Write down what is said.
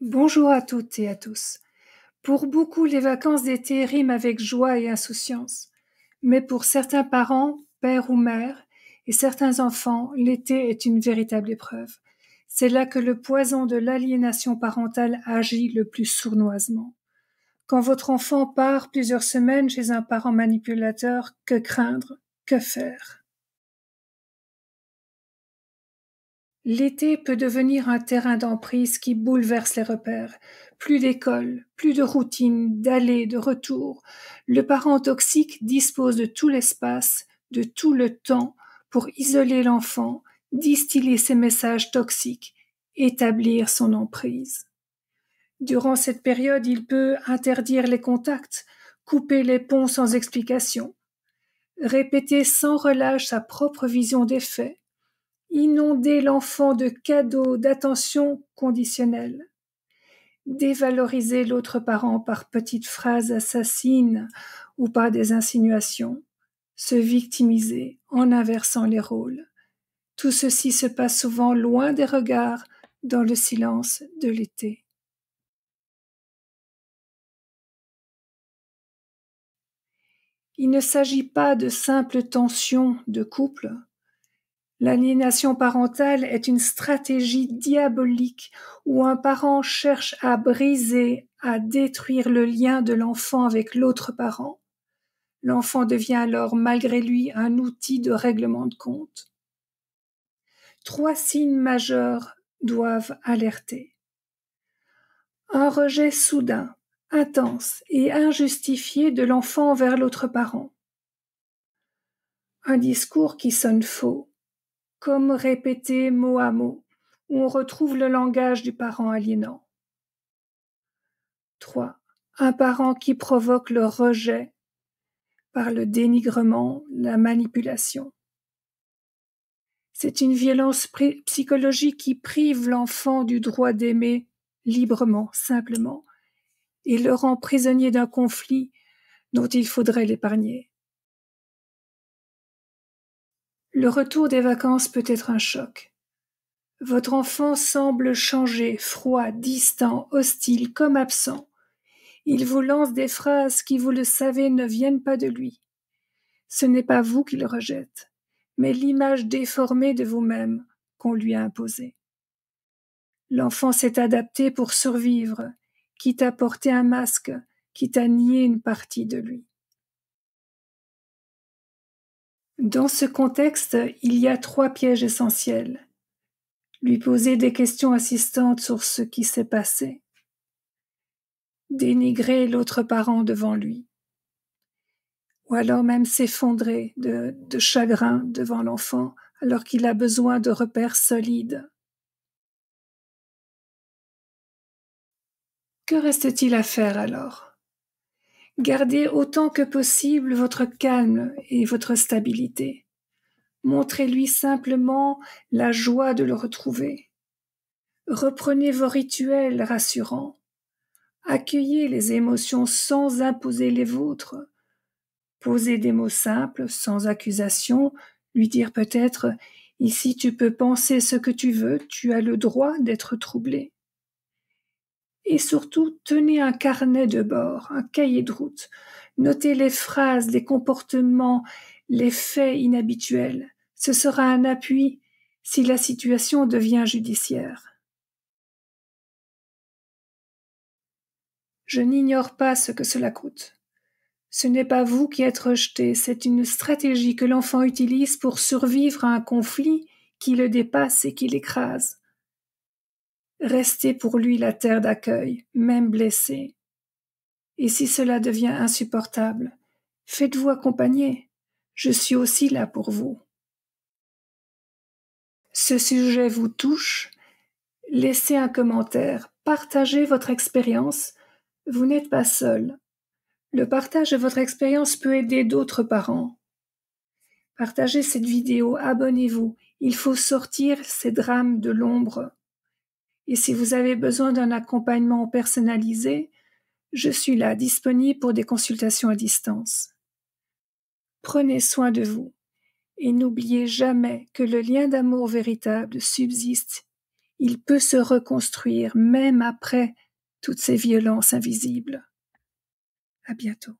Bonjour à toutes et à tous. Pour beaucoup, les vacances d'été riment avec joie et insouciance. Mais pour certains parents, père ou mère, et certains enfants, l'été est une véritable épreuve. C'est là que le poison de l'aliénation parentale agit le plus sournoisement. Quand votre enfant part plusieurs semaines chez un parent manipulateur, que craindre? Que faire? L'été peut devenir un terrain d'emprise qui bouleverse les repères. Plus d'école, plus de routine, d'allées, de retours. Le parent toxique dispose de tout l'espace, de tout le temps pour isoler l'enfant, distiller ses messages toxiques, établir son emprise. Durant cette période, il peut interdire les contacts, couper les ponts sans explication, répéter sans relâche sa propre vision des faits, inonder l'enfant de cadeaux, d'attention conditionnelle, dévaloriser l'autre parent par petites phrases assassines ou par des insinuations, se victimiser en inversant les rôles. Tout ceci se passe souvent loin des regards, dans le silence de l'été. Il ne s'agit pas de simples tensions de couple. L'aliénation parentale est une stratégie diabolique où un parent cherche à briser, à détruire le lien de l'enfant avec l'autre parent. L'enfant devient alors, malgré lui, un outil de règlement de compte. 3 signes majeurs doivent alerter. Un rejet soudain, intense et injustifié de l'enfant envers l'autre parent. Un discours qui sonne faux, comme répété mot à mot, où on retrouve le langage du parent aliénant. 3. Un parent qui provoque le rejet par le dénigrement, la manipulation. C'est une violence psychologique qui prive l'enfant du droit d'aimer librement, simplement, et le rend prisonnier d'un conflit dont il faudrait l'épargner. Le retour des vacances peut être un choc. Votre enfant semble changé, froid, distant, hostile, comme absent. Il vous lance des phrases qui, vous le savez, ne viennent pas de lui. Ce n'est pas vous qui le rejette, mais l'image déformée de vous-même qu'on lui a imposée. L'enfant s'est adapté pour survivre, quitte à porter un masque, quitte à nier une partie de lui. Dans ce contexte, il y a 3 pièges essentiels. Lui poser des questions assistantes sur ce qui s'est passé. Dénigrer l'autre parent devant lui. Ou alors même s'effondrer de chagrin devant l'enfant alors qu'il a besoin de repères solides. Que reste-t-il à faire alors? Gardez autant que possible votre calme et votre stabilité. Montrez-lui simplement la joie de le retrouver. Reprenez vos rituels rassurants. Accueillez les émotions sans imposer les vôtres. Posez des mots simples, sans accusation, lui dire peut-être « Ici tu peux penser ce que tu veux, tu as le droit d'être troublé ». Et surtout, tenez un carnet de bord, un cahier de route. Notez les phrases, les comportements, les faits inhabituels. Ce sera un appui si la situation devient judiciaire. Je n'ignore pas ce que cela coûte. Ce n'est pas vous qui êtes rejeté, c'est une stratégie que l'enfant utilise pour survivre à un conflit qui le dépasse et qui l'écrase. Restez pour lui la terre d'accueil, même blessé. Et si cela devient insupportable, faites-vous accompagner. Je suis aussi là pour vous. Ce sujet vous touche? Laissez un commentaire, partagez votre expérience. Vous n'êtes pas seul. Le partage de votre expérience peut aider d'autres parents. Partagez cette vidéo, abonnez-vous. Il faut sortir ces drames de l'ombre. Et si vous avez besoin d'un accompagnement personnalisé, je suis là, disponible pour des consultations à distance. Prenez soin de vous et n'oubliez jamais que le lien d'amour véritable subsiste. il peut se reconstruire même après toutes ces violences invisibles. À bientôt.